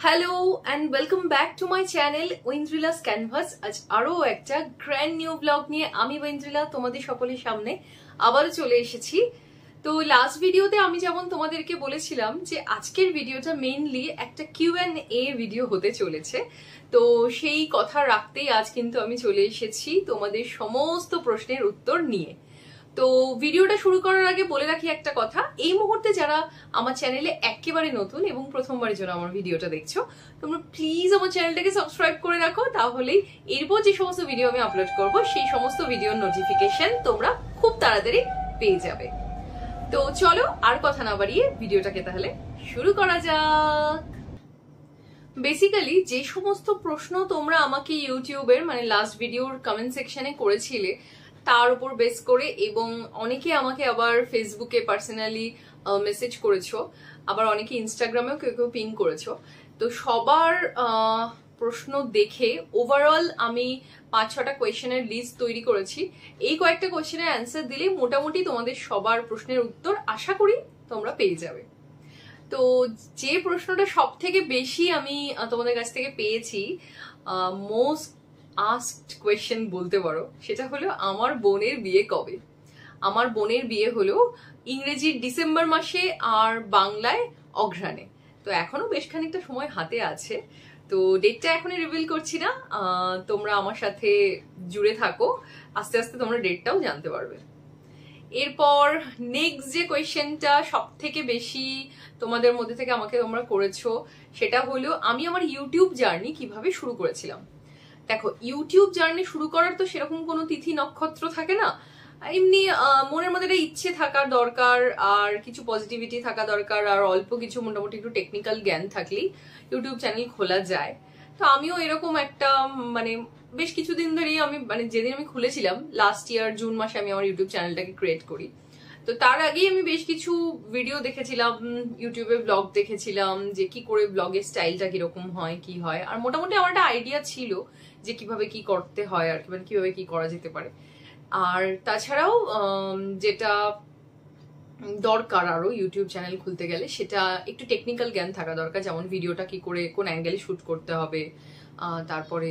Hello and welcome back to my channel Aindrila's canvas. আজ আরো একটা গ্র্যান্ড নিউ ব্লগ নিয়ে আমি ঐন্দ্রিলা তোমাদের সকলের সামনে আবারও চলে এসেছি। তো লাস্ট ভিডিওতে আমি যেমন তোমাদেরকে বলেছিলাম যে আজকের ভিডিওটা মেইনলি একটা Q&A ভিডিও হতে চলেছে, তো সেই কথা রাখতেই আজ কিন্তু আমি চলে এসেছি তোমাদের সমস্ত প্রশ্নের উত্তর নিয়ে। তো ভিডিওটা শুরু করার আগে বলে রাখি একটা কথা, এই মুহূর্তে যারা আমার চ্যানেলে একেবারে নতুন এবং প্রথমবারের জন্য আমার ভিডিওটা দেখছো, তোমরা প্লিজ আমার চ্যানেলটাকে সাবস্ক্রাইব করে রাখো, তাহলেই এরপর যে সমস্ত ভিডিও আমি আপলোড করব সেই সমস্ত ভিডিওর নোটিফিকেশন তোমরা খুব তাড়াতাড়ি পেয়ে যাবে। তো চলো আর কথা না বাড়িয়ে ভিডিওটাকে তাহলে শুরু করা যাক। বেসিক্যালি যে সমস্ত প্রশ্ন তোমরা আমাকে ইউটিউবের মানে লাস্ট ভিডিওর কমেন্ট সেকশনে করেছিলে তার উপর বেস করে, এবং অনেকে আমাকে আবার ফেসবুকে পার্সোনালি মেসেজ করেছো, আবার অনেকে ইনস্টাগ্রামেও কেউ কেউ পিং করেছো। তো সবার প্রশ্ন দেখে ওভারঅল আমি 5-6টা কোয়েশ্চেনের লিস্ট তৈরি করেছি। এই কয়েকটা কোয়েশ্চেনের অ্যান্সার দিলে মোটামুটি তোমাদের সবার প্রশ্নের উত্তর আশা করি তোমরা পেয়ে যাবে। তো যে প্রশ্নটা সব থেকে বেশি আমি তোমাদের কাছ থেকে পেয়েছি, মোস্ট আস্কড কোয়েশ্চেন বলতে পারো, সেটা হলো আমার বোনের বিয়ে কবে। আমার বোনের বিয়ে হলো ইংরেজির ডিসেম্বর মাসে আর বাংলায় অঘ্রাণে। তো এখনো বেশ খানিকটা সময় হাতে আছে, তো ডেটটা এখনই রিভিল করছি না, তোমরা আমার সাথে জুড়ে থাকো, আস্তে আস্তে তোমরা ডেটটাও জানতে পারবে। এরপর নেক্সট যে কোয়েশ্চেনটা সব থেকে বেশি তোমাদের মধ্যে থেকে আমাকে তোমরা করেছো, সেটা হলো আমি আমার ইউটিউব জার্নি কিভাবে শুরু করেছিলাম। দেখো, ইউটিউব জার্নি শুরু করার তো সেরকম কোনো তিথি নক্ষত্র থাকে না, এমনি মনের মধ্যে একটা ইচ্ছে থাকার দরকার, আর কিছু পজিটিভিটি থাকা দরকার, আর অল্প কিছু মোটামুটি একটু টেকনিক্যাল জ্ঞান থাকলেই ইউটিউব চ্যানেল খোলা যায়। তো আমিও এরকম একটা মানে বেশ কিছুদিন ধরেই আমি মানে যেদিন আমি খুলেছিলাম লাস্ট ইয়ার জুন মাসে আমি আমার ইউটিউব চ্যানেলটাকে ক্রিয়েট করি। তো তার আগেই আমি বেশ কিছু ভিডিও দেখেছিলাম, ইউটিউবে ব্লগ দেখেছিলাম যে কি করে ব্লগের স্টাইলটা কিরকম হয় কি হয়, আর মোটামুটি আমার একটা আইডিয়া ছিল যে কিভাবে কি করতে হয় আর মানে কিভাবে কি করা যেতে পারে। আর তাছাড়াও যেটা দরকার আরো ইউটিউব চ্যানেল খুলতে গেলে সেটা একটু টেকনিক্যাল জ্ঞান থাকা দরকার, যেমন ভিডিওটা কি করে কোন অ্যাঙ্গেলে শুট করতে হবে, তারপরে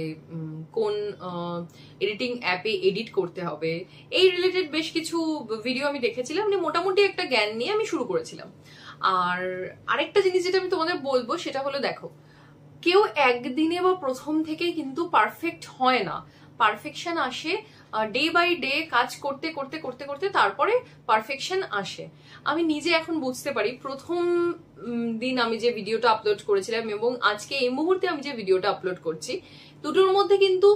কোন এডিটিং অ্যাপে এডিট করতে হবে, এই রিলেটেড বেশ কিছু ভিডিও আমি দেখেছিলাম, মানে মোটামুটি একটা জ্ঞান নিয়ে আমি শুরু করেছিলাম। আর আরেকটা জিনিস যেটা আমি তোমাদের বলবো সেটা হলো, দেখো কেউ একদিনে বা প্রথম থেকে কিন্তু পারফেক্ট হয় না, পারফেকশন আসে ডে বাই ডে, কাজ করতে করতে করতে করতে তারপরে পারফেকশন আসে। আমি নিজে এখন বুঝতে পারি, প্রথম দিন আমি যে ভিডিওটা আপলোড করেছিলাম এবং আজকে এই মুহূর্তে আমি যে ভিডিওটা আপলোড করছি, দুটোর মধ্যে কিন্তু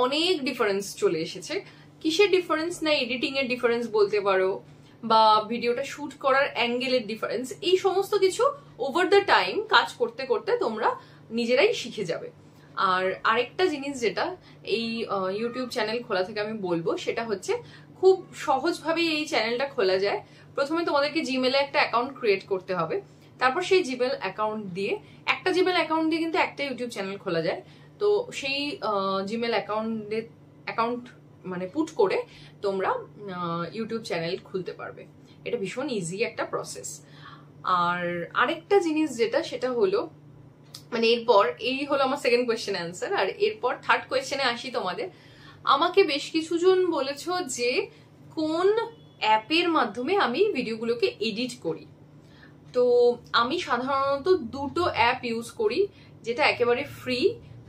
অনেক ডিফারেন্স চলে এসেছে। কিসের ডিফারেন্স না, এডিটিং এর ডিফারেন্স বলতে পারো, বা ভিডিওটা শুট করার অ্যাঙ্গেলের ডিফারেন্স, এই সমস্ত কিছু ওভার দ্য টাইম কাজ করতে করতে তোমরা নিজেরাই শিখে যাবে। আর আরেকটা জিনিস যেটা এই ইউটিউব চ্যানেল খোলা থেকে আমি বলবো, সেটা হচ্ছে খুব সহজভাবেই এই চ্যানেলটা খোলা যায়। প্রথমে তোমাদেরকে জিমেলে একটা অ্যাকাউন্ট ক্রিয়েট করতে হবে, তারপর সেই জিমেল অ্যাকাউন্ট দিয়ে একটা জিমেল অ্যাকাউন্ট দিয়ে কিন্তু একটা ইউটিউব চ্যানেল খোলা যায়। তো সেই জিমেল অ্যাকাউন্ট মানে পুট করে তোমরা ইউটিউব চ্যানেল খুলতে পারবে। এটা ভীষণ ইজি একটা প্রসেস। আর আরেকটা জিনিস যেটা সেটা হলো, মানে এরপর এই হলো আমার সেকেন্ড কোয়েশ্চেন অ্যান্সার, আর এরপর থার্ড কোয়েশ্চেনে আসি তোমাদের। আমাকে বেশ কিছুজন বলেছো যে কোন অ্যাপের মাধ্যমে আমি ভিডিওগুলোকে এডিট করি। তো আমি সাধারণত দুটো অ্যাপ ইউজ করি, যেটা একেবারে ফ্রি,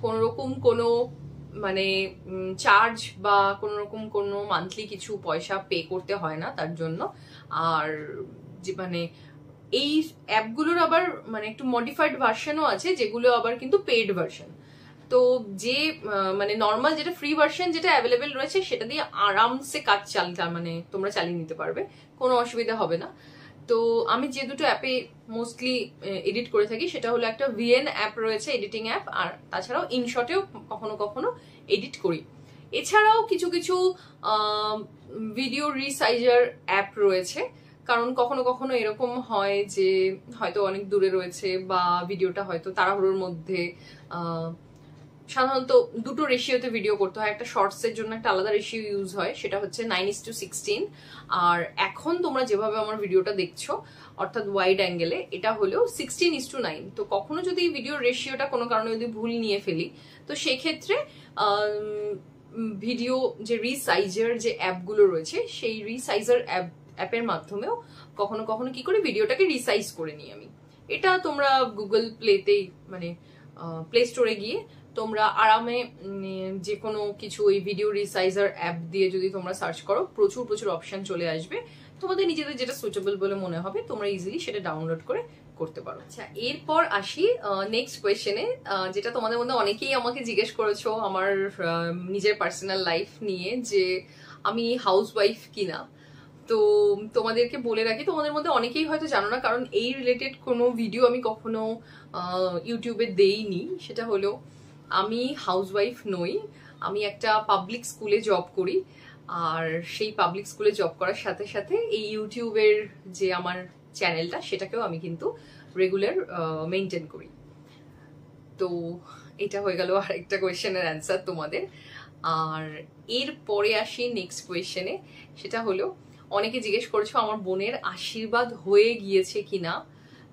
কোনো রকম কোনো মানে চার্জ বা কোনো রকম কোনো মান্থলি কিছু পয়সা পে করতে হয় না তার জন্য। আর যে মানে এই অ্যাপগুলোর আবার মানে একটু মডিফাইড ভার্সনও আছে, যেগুলো আবার কিন্তু পেইড ভার্সন। তো যে মানে নর্মাল যেটা ফ্রি ভার্সন যেটা অ্যাভেলেবেল রয়েছে সেটা দিয়ে আরামসে কাজ মানে তোমরা চালিয়ে নিতে পারবে, কোনো অসুবিধা হবে না। তো আমি যে দুটো অ্যাপে মোস্টলি এডিট করে থাকি সেটা হলো, একটা ভিএন অ্যাপ রয়েছে এডিটিং অ্যাপ, আর তাছাড়াও ইনশটেও কখনো কখনো এডিট করি। এছাড়াও কিছু কিছু ভিডিও রিসাইজার অ্যাপ রয়েছে, কারণ কখনো কখনো এরকম হয় যে হয়তো অনেক দূরে রয়েছে বা ভিডিওটা হয়তো তাড়াহুড়োর মধ্যে সাধারণত দুটো রেশিওতে ভিডিও করতে হয়। একটা শর্টসের জন্য একটা আলাদা রেশিও ইউজ হয়, সেটা হচ্ছে 9:16। আর এখন তোমরা যেভাবে আমার ভিডিওটা দেখছো অর্থাৎ ওয়াইড অ্যাঙ্গেলে, এটা হলো 16:9। তো কখনো যদি ভিডিওর রেশিওটা কোনো কারণে যদি ভুল নিয়ে ফেলি, তো সেক্ষেত্রে ভিডিও যে রিসাইজার যে অ্যাপগুলো রয়েছে, সেই রিসাইজার অ্যাপের মাধ্যমেও কখনো কখনো কি করে ভিডিওটাকে রিসাইজ করে নিই আমি। এটা তোমরা গুগল প্লেতেই মানে প্লে স্টোরে গিয়ে তোমরা আরামে যে কোনো কিছু ওই ভিডিও রিসাইজার অ্যাপ দিয়ে যদি তোমরা সার্চ করো, প্রচুর প্রচুর অপশন চলে আসবে। তোমাদের নিজেদের যেটা সুইটেবল বলে মনে হবে তোমরা ইজিলি সেটা ডাউনলোড করে করতে পারো। আচ্ছা, এরপর আসি নেক্সট কোয়েশ্চেনে, যেটা তোমাদের মধ্যে অনেকেই আমাকে জিজ্ঞেস করেছো আমার নিজের পার্সোনাল লাইফ নিয়ে, যে আমি হাউসওয়াইফ কিনা। তো তোমাদেরকে বলে রাখি, তোমাদের মধ্যে অনেকেই হয়তো জানো না, কারণ এই রিলেটেড কোনো ভিডিও আমি কখনো ইউটিউবে দেইনি। সেটা হলো, আমি হাউসওয়াইফ নই, আমি একটা পাবলিক স্কুলে জব করি। আর সেই পাবলিক স্কুলে জব করার সাথে সাথে এই ইউটিউবের যে আমার চ্যানেলটা, সেটাকেও আমি কিন্তু রেগুলার মেনটেন করি। তো এটা হয়ে গেল আরেকটা কোয়েশ্চেনের অ্যান্সার তোমাদের। আর এরপরে আসি নেক্সট কোয়েশ্চেনে, সেটা হলো অনেকে জিজ্ঞেস করেছো আমার বোনের আশীর্বাদ হয়ে গিয়েছে কিনা।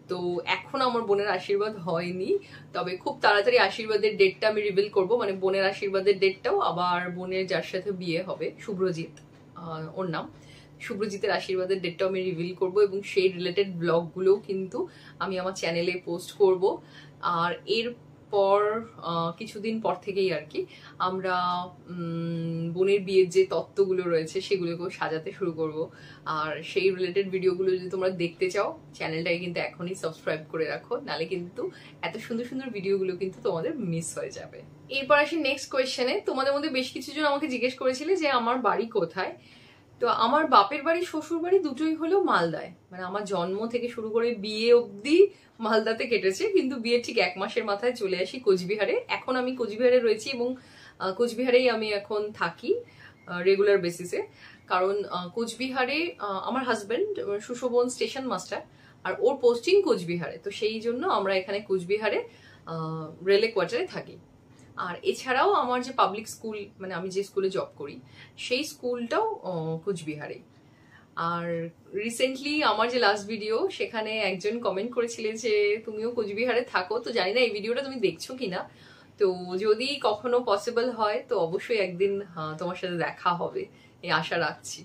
তো এখন আমার বোনের আশীর্বাদ হয়নি, তবে খুব তাড়াতাড়ি আশীর্বাদের ডেটটা আমি রিভিল করব, মানে বোনের আশীর্বাদের ডেটটাও। আবার বোনের যার সাথে বিয়ে হবে, শুভ্রজিৎ ওর নাম, শুভ্রজিতের আশীর্বাদের ডেটটাও আমি রিভিল করব, এবং সেই রিলেটেড ব্লগগুলোও কিন্তু আমি আমার চ্যানেলে পোস্ট করব। আর এরপর কিছুদিন পর থেকেই আর কি আমরা বোনের বিয়ের যে তত্ত্বগুলো রয়েছে সেগুলোকেও সাজাতে শুরু করব। আর সেই রিলেটেড ভিডিওগুলো যদি তোমরা দেখতে চাও, চ্যানেলটাকে কিন্তু এখনই সাবস্ক্রাইব করে রাখো, নালে কিন্তু এত সুন্দর সুন্দর ভিডিওগুলো কিন্তু তোমাদের মিস হয়ে যাবে। এরপর আসি নেক্সট কোয়েশ্চেনে। তোমাদের মধ্যে বেশ কিছু জন আমাকে জিজ্ঞেস করেছিলে যে আমার বাড়ি কোথায়। তো আমার বাপের বাড়ি শ্বশুর বাড়ি দুটোই হলো মালদায়, মানে আমার জন্ম থেকে শুরু করে বিয়ে অবধি মালদাতে কেটেছে, কিন্তু বিয়ে ঠিক 1 মাসের মাথায় চলে আসি কোচবিহারে। এখন আমি কোচবিহারে রয়েছি এবং কোচবিহারেই আমি এখন থাকি রেগুলার বেসিসে, কারণ কোচবিহারে আমার হাজবেন্ড সুশোভন স্টেশন মাস্টার, আর ওর পোস্টিং কোচবিহারে। তো সেই জন্য আমরা এখানে কোচবিহারে রেলে কোয়ার্টারে থাকি। আর এছাড়াও আমার যে পাবলিক স্কুল, মানে আমি যে স্কুলে জব করি, সেই স্কুলটাও কোচবিহারে। আর রিসেন্টলি আমার যে লাস্ট ভিডিও, সেখানে একজন কমেন্ট করেছিলে যে তুমিও কোচবিহারে থাকো। তো জানি না এই ভিডিওটা তুমি দেখছো কিনা, তো যদি কখনো পসিবল হয় তো অবশ্যই একদিন তোমার সাথে দেখা হবে, এই আশা রাখছি।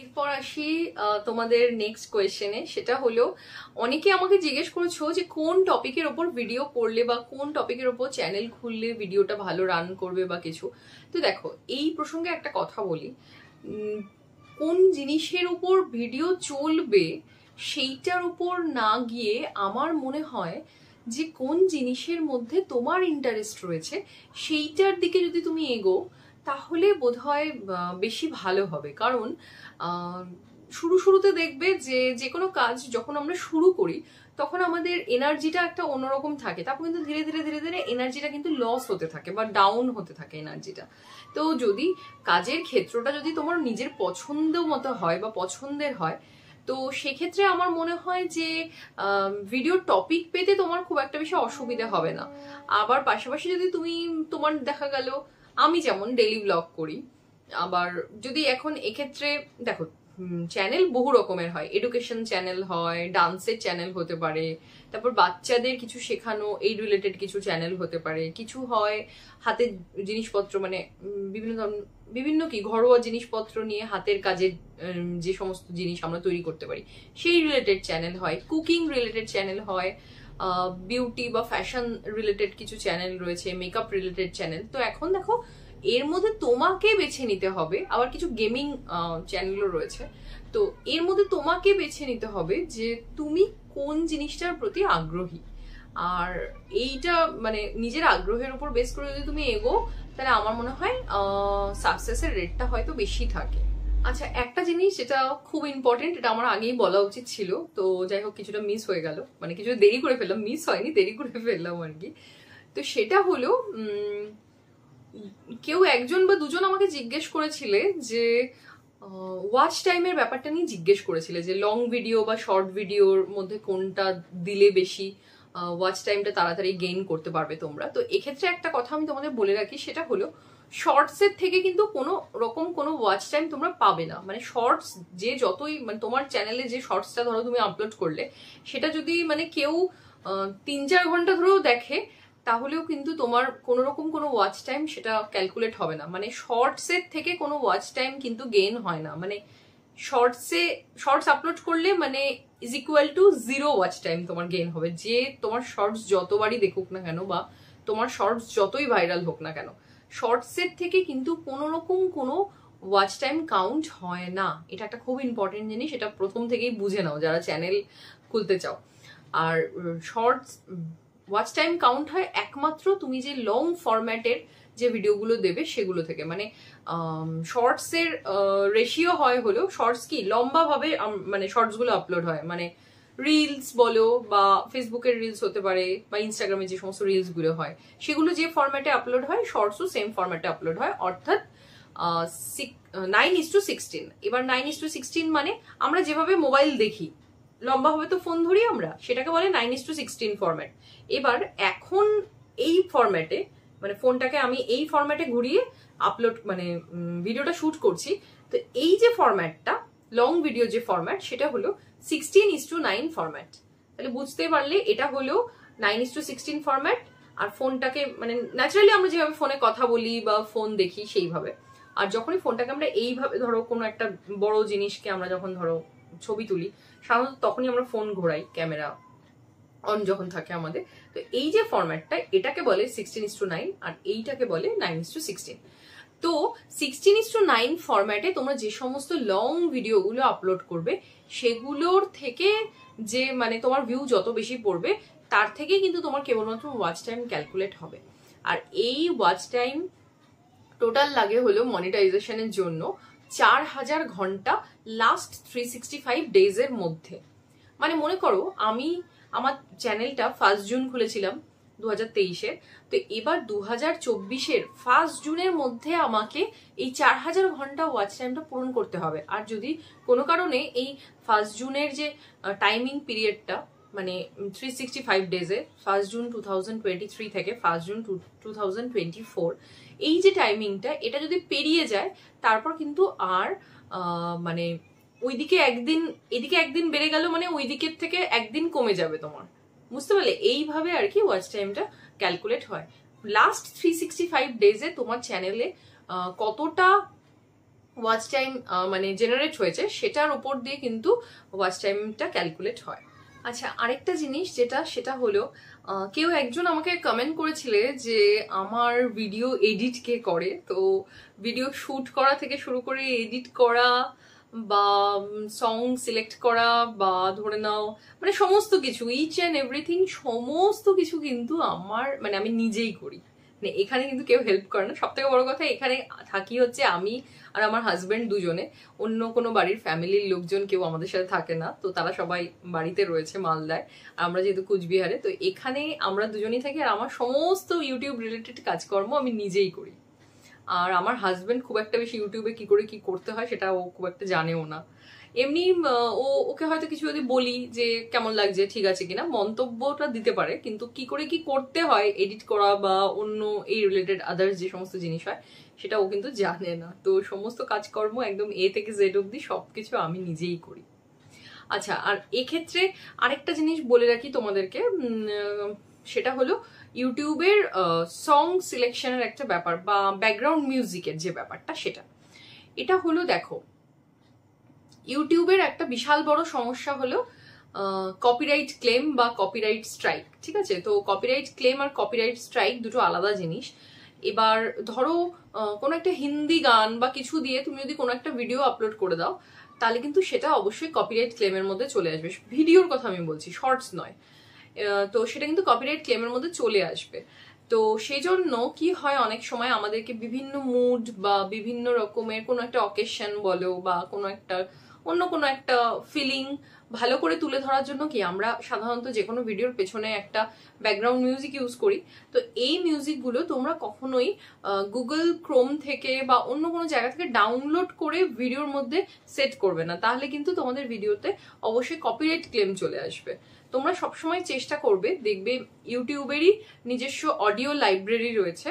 এরপর আসি তোমাদের নেক্সট কোয়েশ্চেনে, সেটা হলো অনেকে আমাকে জিজ্ঞেস করেছো যে কোন টপিকের ওপর ভিডিও করলে বা কোন টপিকের ওপর চ্যানেল খুললে ভিডিওটা ভালো রান করবে বা কিছু। তো দেখো, এই প্রসঙ্গে একটা কথা বলি, কোন জিনিসের উপর ভিডিও চলবে সেইটার উপর না গিয়ে আমার মনে হয় যে কোন জিনিসের মধ্যে তোমার ইন্টারেস্ট রয়েছে সেইটার দিকে যদি তুমি এগো, তাহলে বোধহয় বেশি ভালো হবে। কারণ শুরুতে দেখবে যে কোনো কাজ যখন আমরা শুরু করি তখন আমাদের এনার্জিটা একটা অন্যরকম থাকে, তারপর কিন্তু ধীরে ধীরে ধীরে ধীরে এনার্জিটা কিন্তু লস হতে থাকে বা ডাউন হতে থাকে এনার্জিটা। তো যদি কাজের ক্ষেত্রটা যদি তোমার নিজের পছন্দ মতো হয় বা পছন্দের হয়, তো সেক্ষেত্রে আমার মনে হয় যে ভিডিও টপিক পেতে তোমার খুব একটা বেশি অসুবিধা হবে না। আবার পাশাপাশি যদি তুমি তোমার দেখা গেল, আমি যেমন ডেইলি ব্লগ করি, আবার যদি এখন এক্ষেত্রে দেখো চ্যানেল বহু রকমের হয়, এডুকেশন চ্যানেল হয়, ডান্সের চ্যানেল হতে পারে, তারপর বাচ্চাদের কিছু শেখানো এই রিলেটেড কিছু চ্যানেল হতে পারে, কিছু হয় হাতের জিনিসপত্র, মানে বিভিন্ন কি ঘরোয়া জিনিসপত্র নিয়ে হাতের কাজের যে সমস্ত জিনিস আমরা তৈরি করতে পারি সেই রিলেটেড চ্যানেল হয়, কুকিং রিলেটেড চ্যানেল হয়, বিউটি বা ফ্যাশন রিলেটেড কিছু চ্যানেল রয়েছে, মেকআপ রিলেটেড চ্যানেল। তো এখন দেখো এর মধ্যে তোমাকে বেছে নিতে হবে, আবার কিছু গেমিং চ্যানেলও রয়েছে। তো এর মধ্যে তোমাকে বেছে নিতে হবে যে তুমি কোন জিনিসটার প্রতি আগ্রহী, আর এইটা মানে নিজের আগ্রহের উপর বেস করে যদি তুমি এগো, তাহলে আমার মনে হয় সাকসেসের রেটটা হয়তো বেশি থাকে। আচ্ছা, একটা জিনিস যেটা খুব ইম্পর্টেন্ট, এটা আমার আগেই বলা উচিত ছিল, তো যাই হোক কিছুটা মিস হয়ে গেল, মানে কিছুটা দেরি করে ফেললাম, মিস হয়নি, দেরি করে ফেললাম আর কি। তো সেটা হলো কেউ একজন বা দুজন আমাকে জিজ্ঞেস করেছিলে যে ওয়াচ টাইমের ব্যাপারটা নিয়ে জিজ্ঞেস করেছিলে, যে লং ভিডিও বা শর্ট ভিডিওর মধ্যে কোনটা দিলে বেশি ওয়াচ টাইমটা তাড়াতাড়ি গেইন করতে পারবে তোমরা। তো এক্ষেত্রে একটা কথা আমি তোমাদের বলে রাখি, সেটা হলো শর্টসের থেকে কিন্তু কোনো রকম কোনো ওয়াচ টাইম তোমরা পাবে না। মানে শর্টস যে যতই মানে তোমার চ্যানেলে যে শর্টসটা ধরো তুমি আপলোড করলে, সেটা যদি মানে কেউ 3-4 ঘন্টা ধরেও দেখে, তাহলেও কিন্তু তোমার কোনো রকম কোনো ওয়াচ টাইম সেটা ক্যালকুলেট হবে না। মানে শর্টসের থেকে কোনো ওয়াচ টাইম কিন্তু গেইন হয় না। মানে শর্টস আপলোড করলে মানে is equal to 0 watch time তোমার গেইন হবে। যে তোমার শর্টস যতবারই দেখুক না কেন বা তোমার শর্টস যতই ভাইরাল হোক না কেন, শর্টসের থেকে কিন্তু কোনো রকম কোনো ওয়াচ টাইম কাউন্ট হয় না। এটা একটা খুব ইম্পর্টেন্ট জিনিস, এটা প্রথম থেকেই বুঝে নাও যারা চ্যানেল খুলতে চাও। আর শর্টস ওয়াচ টাইম কাউন্ট হয় একমাত্র তুমি যে লং ফরম্যাটের যে ভিডিওগুলো দেবে সেগুলো থেকে। মানে শর্টসের রেশিও হয় হলো, শর্টস কি লম্বা ভাবে মানে শর্টস গুলো আপলোড হয়, মানে রিলস বলো বা ফেসবুকের রিলস হতে পারে বা ইনস্টাগ্রামে যে সমস্ত রিলস গুলো হয়, সেগুলো যে ফরম্যাটে আপলোড হয় শর্টসও সেম ফরম্যাটে আপলোড হয়, অর্থাৎ 9:16। এবার 9:16 মানে আমরা যেভাবে মোবাইল দেখি লম্বা হবে তো ফোন ধরি আমরা, সেটাকে বলে 9:16 ফরম্যাট। এবার এখন এই ফরম্যাটে মানে ফোনটাকে আমি এই ফরম্যাটে ঘুরিয়ে আপলোড মানে ভিডিওটা শুট করছি। তো এই যে ফরম্যাটটা লং ভিডিও যে ফরম্যাট, সেটা হলো 16:9 ফরম্যাট। তাহলে বুঝতে পারলে এটা হলো 9:16 ফরম্যাট। আর ফোনটাকে মানে ন্যাচারালি আমরা যেভাবে ফোনে কথা বলি বা ফোন দেখি সেইভাবে, আর যখনই ফোনটাকে আমরা এইভাবে ধরো কোনো একটা বড় জিনিসকে আমরা যখন ধরো ছবি তুলি, সাধারণত তখনই আমরা ফোন ঘোরাই ক্যামেরা অন যখন থাকে আমাদের। তো এই যে ফরম্যাটটা এটাকে বলে 16:9 আর এইটাকে বলে 9:16। তো 16:9 ফরম্যাটে তোমরা যে সমস্ত লং ভিডিওগুলো আপলোড করবে, সেগুলোর থেকে যে মানে তোমার ভিউ যত বেশি পড়বে, তার থেকে কিন্তু তোমার কেবলমাত্র ওয়াচ টাইম ক্যালকুলেট হবে। আর এই ওয়াচ টাইম টোটাল লাগে হলো মনিটাইজেশনের জন্য 4000 ঘন্টা লাস্ট 365 ডেজের মধ্যে। মানে মনে করো আমি আমার চ্যানেলটা 1 জুন খুলেছিলাম 2023-এর, তো এবার 2024-এর 1 জুনের মধ্যে আমাকে এই 4000 ঘন্টা ওয়াচ টাইমটা পূরণ করতে হবে। আর যদি কোনো কারণে এই 1 জুনের যে টাইমিং পিরিয়ডটা মানে 365 ডেজে 1 জুন 2023 থেকে 1 জুন 2024 এই যে টাইমিংটা, এটা যদি পেরিয়ে যায় তারপর কিন্তু আর মানে ওইদিকে একদিন এদিকে একদিন বেড়ে গেল মানে ওই দিকের থেকে একদিন কমে যাবে তোমার, বুঝতে পারলে? এইভাবে আর কি ওয়াচ টাইমটা ক্যালকুলেট হয়। লাস্ট 365 ডেজে তোমার চ্যানেলে কতটা ওয়াচ টাইম মানে জেনারেট হয়েছে সেটার উপর দিয়ে কিন্তু ওয়াচ টাইমটা ক্যালকুলেট হয়। আচ্ছা, আরেকটা জিনিস যেটা সেটা হলো কেউ একজন আমাকে কমেন্ট করেছিলে যে আমার ভিডিও এডিট কে করে। তো ভিডিও শুট করা থেকে শুরু করে এডিট করা বা সং সিলেক্ট করা বা ধরে নাও মানে সমস্ত কিছু ইচ অ্যান্ড এভরিথিং সমস্ত কিছু কিন্তু আমার মানে আমি নিজেই করি। মানে এখানে কিন্তু কেউ হেল্প করে না। সব থেকে বড় কথা, এখানে থাকি হচ্ছে আমি আর আমার হাজবেন্ড দুজনে, অন্য কোনো বাড়ির ফ্যামিলির লোকজন কেউ আমাদের সাথে থাকে না। তো তারা সবাই বাড়িতে রয়েছে মালদায়, আমরা যেহেতু কুচবিহারে। তো এখানে আমরা দুজনেই থাকি আর আমার সমস্ত ইউটিউব রিলেটেড কাজকর্ম আমি নিজেই করি। আর আমার হাজবেন্ড খুব একটা বেশি ইউটিউবে কি করে কি করতে হয় সেটা ও খুব একটা জানেও না। এমনি ওকে হয়তো কিছু যদি বলি যে কেমন লাগছে ঠিক আছে কিনা, মন্তব্যটা দিতে পারে, কিন্তু কি করে কি করতে হয় এডিট করা বা অন্য এই রিলেটেড আদার্স যে সমস্ত জিনিস হয় সেটা ও কিন্তু জানে না। তো সমস্ত কাজকর্ম একদম এ থেকে জেড অব্দি সবকিছু আমি নিজেই করি। আচ্ছা, আর এক্ষেত্রে আরেকটা জিনিস বলে রাখি তোমাদেরকে, সেটা হলো ইউটিউবের সং সিলেকশনের একটা ব্যাপার বা ব্যাকগ্রাউন্ড মিউজিকের যে ব্যাপারটা, সেটা এটা হলো দেখো ইউটিউবের একটা বিশাল বড় সমস্যা হলো কপিরাইট ক্লেম বা কপিরাইট স্ট্রাইক। ঠিক আছে, তো কপিরাইট ক্লেম আর কপিরাইট স্ট্রাইক দুটো আলাদা জিনিস। এবার ধরো কোনো একটা হিন্দি গান বা কিছু দিয়ে তুমি যদি কোনো একটা ভিডিও আপলোড করে দাও, তাহলে কিন্তু সেটা অবশ্যই কপিরাইট ক্লেমের মধ্যে চলে আসবে। ভিডিওর কথা আমি বলছি, শর্টস নয়। তো সেটা কিন্তু কপিরাইট ক্লেমের মধ্যে চলে আসবে। তো সেই জন্য কি হয়, অনেক সময় আমাদেরকে বিভিন্ন মুড বা বিভিন্ন রকমের কোনো একটা অকেশন বলো বা কোনো একটা অন্য কোনো একটা ফিলিং ভালো করে তুলে ধরার জন্য কি আমরা সাধারণত যে কোনো ভিডিওর পেছনে একটা ব্যাকগ্রাউন্ড মিউজিক ইউজ করি। তো এই মিউজিকগুলো তোমরা কখনোই গুগল ক্রোম থেকে বা অন্য কোনো জায়গা থেকে ডাউনলোড করে ভিডিওর মধ্যে সেট করবে না, তাহলে কিন্তু তোমাদের ভিডিওতে অবশ্যই কপিরাইট ক্লেম চলে আসবে। তোমরা সবসময় চেষ্টা করবে, দেখবে ইউটিউবেরই নিজস্ব অডিও লাইব্রেরি রয়েছে,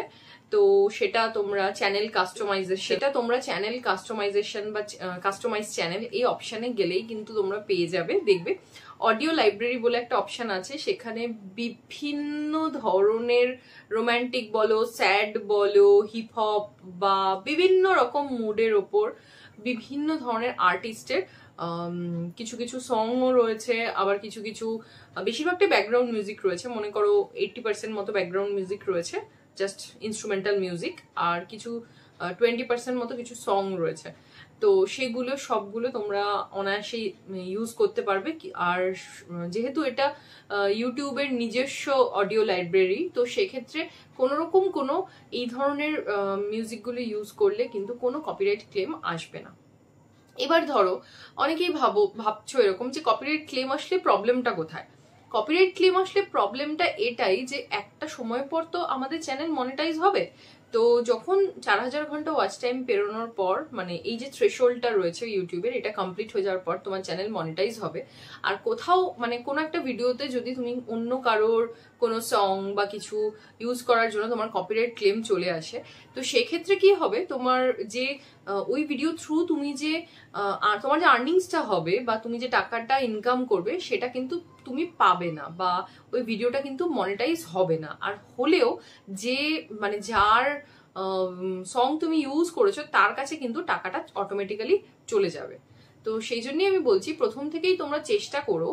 তো সেটা তোমরা চ্যানেল কাস্টমাইজেশন বা কাস্টমাইজ চ্যানেল এই অপশানে গেলেই কিন্তু তোমরা পেয়ে যাবে। দেখবে অডিও লাইব্রেরি বলে একটা অপশান আছে, সেখানে বিভিন্ন ধরনের রোম্যান্টিক বলো, স্যাড বলো, হিপ হপ বা বিভিন্ন রকম মুডের ওপর বিভিন্ন ধরনের আর্টিস্টের কিছু কিছু সংও রয়েছে, আবার কিছু কিছু বেশিরভাগটাই ব্যাকগ্রাউন্ড মিউজিক রয়েছে। মনে করো 80% মতো ব্যাকগ্রাউন্ড মিউজিক রয়েছে, জাস্ট ইনস্ট্রুমেন্টাল মিউজিক, আর কিছু 20% মতো কিছু সং রয়েছে। তো সেগুলো সবগুলো তোমরা অনায়াসেই ইউজ করতে পারবে। আর যেহেতু এটা ইউটিউবের নিজস্ব অডিও লাইব্রেরি, তো সেক্ষেত্রে কোনোরকম কোনো এই ধরনের মিউজিকগুলো ইউজ করলে কিন্তু কোনো কপিরাইট ক্লেম আসবে না। এবার ধরো অনেকেই ভাবছো এরকম যে কপিরাইট ক্লেম আসলে প্রবলেমটা কোথায়। কপিরাইট ক্লেম আসলে প্রবলেমটা এটাই যে একটা সময় পর তো আমাদের চ্যানেল মনিটাইজ হবে, তো যখন 4000 ঘন্টা ওয়াচ টাইম পেরোনোর পর, মানে এই যে থ্রেশহোল্ডটা রয়েছে ইউটিউবের, এটা কমপ্লিট হয়ে যাওয়ার পর তোমার চ্যানেল মনিটাইজ হবে। আর কোথাও মানে কোনো একটা ভিডিওতে যদি তুমি অন্য কারোর কোনো সং বা কিছু ইউজ করার জন্য তোমার কপিরাইট ক্লেম চলে আসে, তো সেক্ষেত্রে কি হবে, তোমার যে ওই ভিডিও থ্রু তুমি যে তোমার যে আর্নিংসটা হবে বা তুমি যে টাকাটা ইনকাম করবে সেটা কিন্তু তুমি পাবে না, বা ওই ভিডিওটা কিন্তু মনিটাইজ হবে না। আর হলেও যে মানে যার সং তুমি ইউজ করেছো তার কাছে কিন্তু টাকাটা অটোমেটিক্যালি চলে যাবে। তো সেই জন্যই আমি বলছি প্রথম থেকেই তোমরা চেষ্টা করো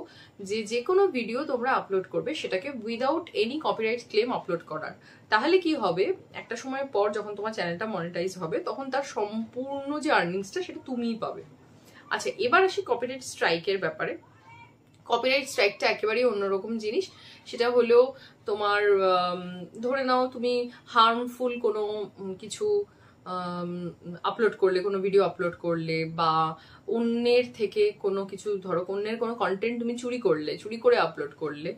যে কোনো ভিডিও তোমরা আপলোড করবে সেটাকে without any copyright claim upload করার। তাহলে কি হবে, একটা সময় পর যখন তোমার চ্যানেলটা মনিটাইজ হবে তখন তার সম্পূর্ণ যে আর্নিংসটা সেটা তুমিই পাবে। আচ্ছা, এবার আসি কপিরাইট স্ট্রাইকের ব্যাপারে। কপিরাইট স্ট্রাইকটা একেবারেই অন্যরকম জিনিস। সেটা হলো তোমার ধরে নাও তুমি হার্মফুল কোনো কিছু আপলোড করলে, কোনো ভিডিও আপলোড করলে, বা অন্যের থেকে কোনো কিছু, ধরো অন্যের কোনো কন্টেন্ট তুমি চুরি করে আপলোড করলে,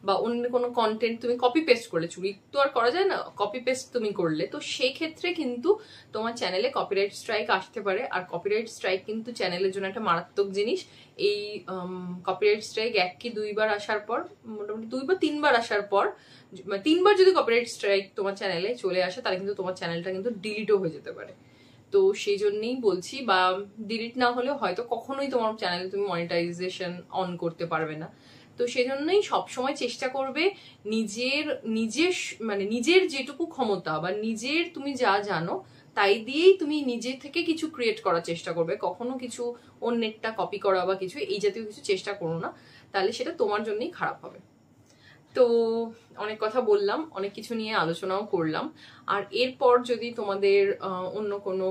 বা অন্যের কোনো কন্টেন্ট তুমি কপি পেস্ট করলে, চুরি তো আর করা যায় না, কপি পেস্ট তুমি করলে, তো সেই ক্ষেত্রে কিন্তু তোমার চ্যানেলে কপিরাইট স্ট্রাইক আসতে পারে। আর কপিরাইট স্ট্রাইক কিন্তু চ্যানেলের জন্য একটা মারাত্মক জিনিস। এই কপিরাইট স্ট্রাইক 1 কি 2 বার আসার পর, মোটামুটি 2 বা 3 বার আসার পর, 3 বার যদি কপিরাইট স্ট্রাইক তোমার চ্যানেলে চলে আসে তাহলে কিন্তু তোমার চ্যানেলটা কিন্তু ডিলিটও হয়ে যেতে পারে। তো সেই জন্যই বলছি, বা ডিলিট না হলে হয়তো কখনোই তোমার চ্যানেলে তুমি মনিটাইজেশন অন করতে পারবে না। তো সেই জন্যই সবসময় চেষ্টা করবে নিজের যেটুকু ক্ষমতা বা নিজের তুমি যা জানো তাই দিয়েই তুমি নিজে থেকে কিছু ক্রিয়েট করার চেষ্টা করবে। কখনো কিছু অন্যেরটা কপি করা বা কিছু এই জাতীয় কিছু চেষ্টা করো না, তাহলে সেটা তোমার জন্যই খারাপ হবে। তো অনেক কথা বললাম, অনেক কিছু নিয়ে আলোচনাও করলাম। আর এরপর যদি তোমাদের অন্য কোনো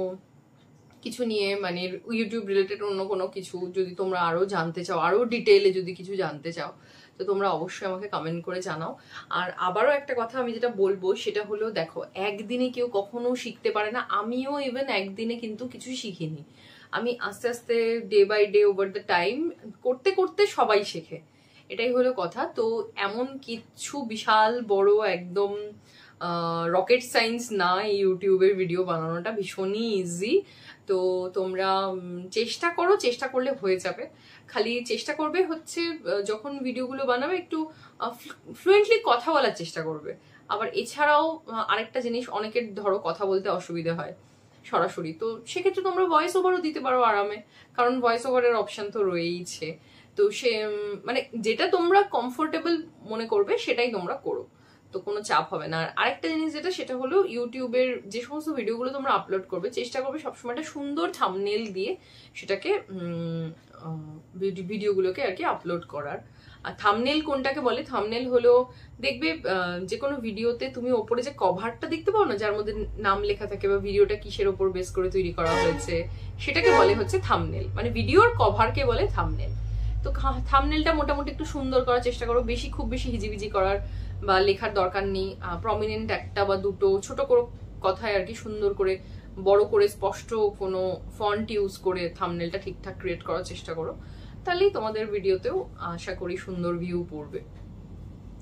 কিছু নিয়ে, মানে ইউটিউব রিলেটেড অন্য কোনো কিছু যদি তোমরা আরো জানতে চাও, আরো ডিটেইলে যদি কিছু জানতে চাও, তো তোমরা অবশ্যই আমাকে কমেন্ট করে জানাও। আর আবারও একটা কথা আমি যেটা বলবো সেটা হলো, দেখো একদিনে কেউ কখনো শিখতে পারে না। আমিও ইভেন একদিনে কিন্তু কিছু শিখিনি, আমি আস্তে আস্তে day by day over the time করতে করতে সবাই শেখে, এটাই হলো কথা। তো এমন কিছু বিশাল বড় একদম রকেট সায়েন্স না, ইউটিউবের ভিডিও বানানোটা ভীষণই ইজি। তো তোমরা চেষ্টা করো, চেষ্টা করলে হয়ে যাবে। খালি চেষ্টা করবে হচ্ছে যখন ভিডিওগুলো বানাবে একটু ফ্লুয়েন্টলি কথা বলার চেষ্টা করবে। আবার এছাড়াও আরেকটা জিনিস, অনেকের ধরো কথা বলতে অসুবিধা হয় সরাসরি, তো সেক্ষেত্রে তোমরা ভয়েস ওভারও দিতে পারো আরামে, কারণ ভয়েস ওভারের অপশন তো রয়েইছে। তো সে মানে যেটা তোমরা কমফোর্টেবল মনে করবে সেটাই তোমরা করো, তো কোনো চাপ হবে না। আর আরেকটা জিনিস যেটা, সেটা হলো ইউটিউবের যে সমস্ত ভিডিওগুলো তোমরা আপলোড করবে চেষ্টা করবে সবসময় একটা সুন্দর থাম্বনেল দিয়ে সেটাকে ভিডিওগুলোকে আর কি আপলোড করার। আর থাম্বনেল কোনটাকে বলে, থাম্বনেল হলো দেখবে যে কোনো ভিডিওতে তুমি ওপরে যে কভারটা দেখতে পাও না, যার মধ্যে নাম লেখা থাকে বা ভিডিওটা কিসের ওপর বেস করে তৈরি করা হয়েছে, সেটাকে বলে হচ্ছে থাম্বনেল, মানে ভিডিওর কভারকে বলে থাম্বনেল। তো থাম্বনেলটা মোটামুটি একটু সুন্দর করার চেষ্টা করো, খুব বেশি হিজিবিজি করার বা লেখার দরকার নেই। প্রমিনেন্ট একটা বা দুটো ছোট করে কথায় আর কি সুন্দর করে, বড় করে, স্পষ্ট কোনো ফন্ট ইউজ করে থাম্বনেলটা ঠিকঠাক ক্রিয়েট করার চেষ্টা করো, তাহলেই তোমাদের ভিডিওতেও আশা করি সুন্দর ভিউ পড়বে।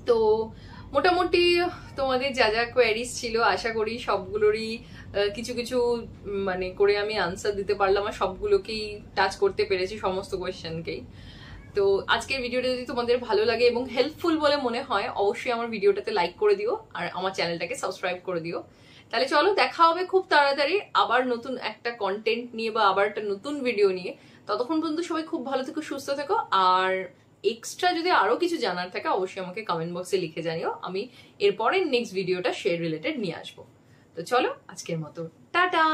তো মোটামুটি তোমাদের যা যা কোয়ারিজ ছিল আশা করি সবগুলোরই কিছু কিছু মানে করে আমি আনসার দিতে পারলাম, আর সবগুলোকেই টাচ করতে পেরেছি, সমস্ত কোয়েশ্চেনকেই। তো আজকের ভিডিওটা যদি তোমাদের ভালো লাগে এবং হেল্পফুল বলে মনে হয় অবশ্যই আমার ভিডিওটাতে লাইক করে দিও আর আমার চ্যানেলটাকে সাবস্ক্রাইব করে দিও। তাহলে চলো দেখা হবে খুব তাড়াতাড়ি আবার নতুন একটা কন্টেন্ট নিয়ে বা আবার একটা নতুন ভিডিও নিয়ে। ততক্ষণ পর্যন্ত সবাই খুব ভালো থেকো, সুস্থ থেকো। আর এক্সট্রা যদি আরো কিছু জানার থাকে অবশ্যই আমাকে কমেন্ট বক্সে লিখে জানিও, আমি এরপরে নেক্সট ভিডিওটা শেয়ার রিলেটেড নিয়ে আসবো। তো চলো আজকের মতো টাটা।